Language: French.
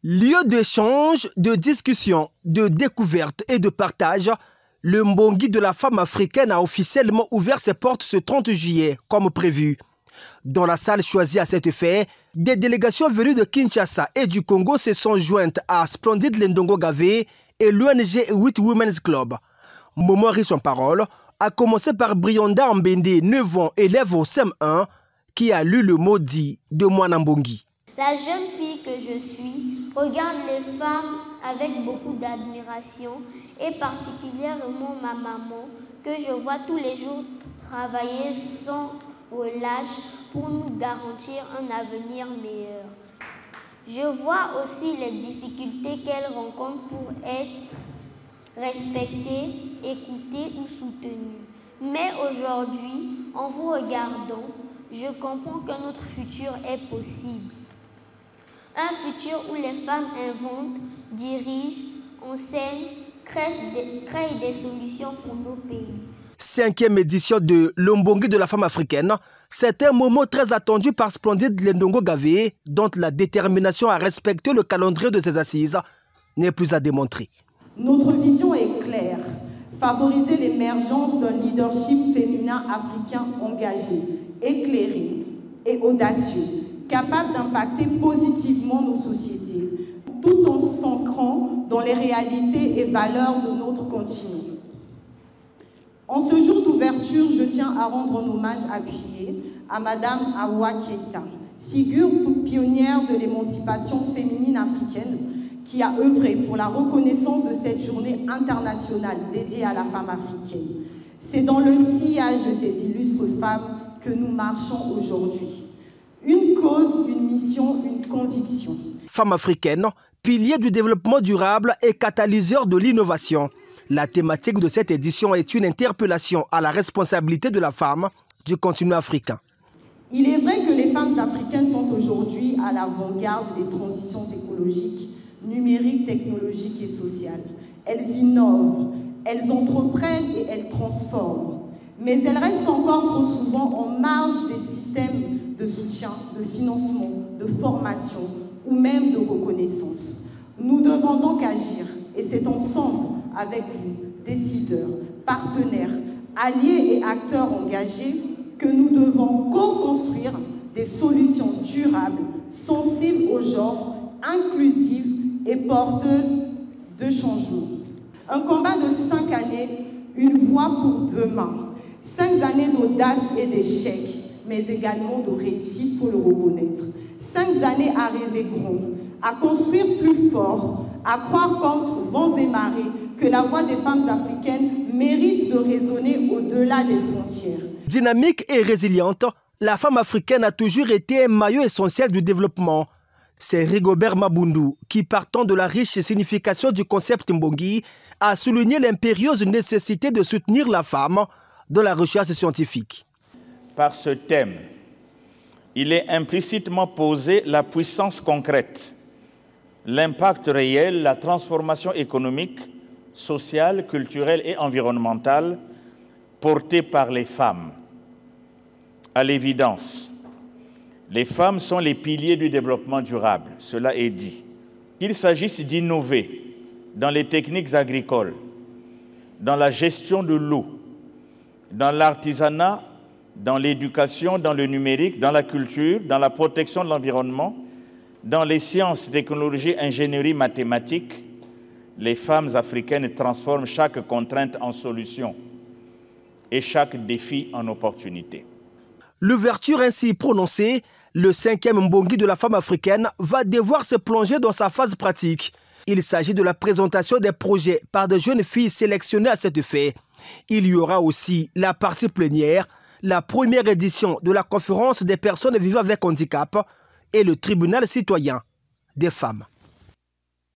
Lieu d'échange, de discussion, de découverte et de partage, le Mbongi de la femme africaine a officiellement ouvert ses portes ce 30 juillet, comme prévu. Dans la salle choisie à cet effet, des délégations venues de Kinshasa et du Congo se sont jointes à Splendid Lendongo Gavé et l'ONG 8 Women's Club. Momo riche en parole, a commencé par Brianda Mbende, 9 ans, élève au CM1, qui a lu le mot dit de Mwana Mbongi. La jeune fille que je suis regarde les femmes avec beaucoup d'admiration et particulièrement ma maman que je vois tous les jours travailler sans relâche pour nous garantir un avenir meilleur. Je vois aussi les difficultés qu'elle rencontre pour être respectée, écoutée ou soutenue. Mais aujourd'hui, en vous regardant, je comprends que notre futur est possible. Un futur où les femmes inventent, dirigent, enseignent, créent des solutions pour nos pays. 5e édition de l'Mbongi de la femme africaine, c'est un moment très attendu par Splendid Lendongo Gavé, dont la détermination à respecter le calendrier de ses assises n'est plus à démontrer. Notre vision est claire, favoriser l'émergence d'un leadership féminin africain engagé, éclairé et audacieux, capable d'impacter positivement nos sociétés, tout en s'ancrant dans les réalités et valeurs de notre continent. En ce jour d'ouverture, je tiens à rendre un hommage appuyé à Madame Awa Keita, figure pionnière de l'émancipation féminine africaine, qui a œuvré pour la reconnaissance de cette journée internationale dédiée à la femme africaine. C'est dans le sillage de ces illustres femmes que nous marchons aujourd'hui. Une cause, une mission, une conviction. Femme africaine, pilier du développement durable et catalyseur de l'innovation. La thématique de cette édition est une interpellation à la responsabilité de la femme du continent africain. Il est vrai que les femmes africaines sont aujourd'hui à l'avant-garde des transitions écologiques, numériques, technologiques et sociales. Elles innovent, elles entreprennent et elles transforment. Mais elles restent encore trop souvent en marge des systèmes de soutien, de financement, de formation ou même de reconnaissance. Nous devons donc agir et c'est ensemble avec vous, décideurs, partenaires, alliés et acteurs engagés que nous devons co-construire des solutions durables, sensibles au genre, inclusives et porteuses de changement. Un combat de 5 années, une voie pour demain. 5 années d'audace et d'échec, mais également de réussite, il faut le reconnaître. 5 années à rêver grand, à construire plus fort, à croire contre vents et marées que la voix des femmes africaines mérite de résonner au-delà des frontières. Dynamique et résiliente, la femme africaine a toujours été un maillot essentiel du développement. C'est Rigobert Mabundu qui, partant de la riche signification du concept Mbongi, a souligné l'impérieuse nécessité de soutenir la femme dans la recherche scientifique. Par ce thème, il est implicitement posé la puissance concrète, l'impact réel, la transformation économique, sociale, culturelle et environnementale portée par les femmes. À l'évidence, les femmes sont les piliers du développement durable, cela est dit. Qu'il s'agisse d'innover dans les techniques agricoles, dans la gestion de l'eau, dans l'artisanat, dans l'éducation, dans le numérique, dans la culture, dans la protection de l'environnement, dans les sciences, technologies, ingénierie, mathématiques, les femmes africaines transforment chaque contrainte en solution et chaque défi en opportunité. L'ouverture ainsi prononcée, le 5e Mbongi de la femme africaine va devoir se plonger dans sa phase pratique. Il s'agit de la présentation des projets par de jeunes filles sélectionnées à cet effet. Il y aura aussi la partie plénière, la première édition de la conférence des personnes vivant avec handicap et le tribunal citoyen des femmes.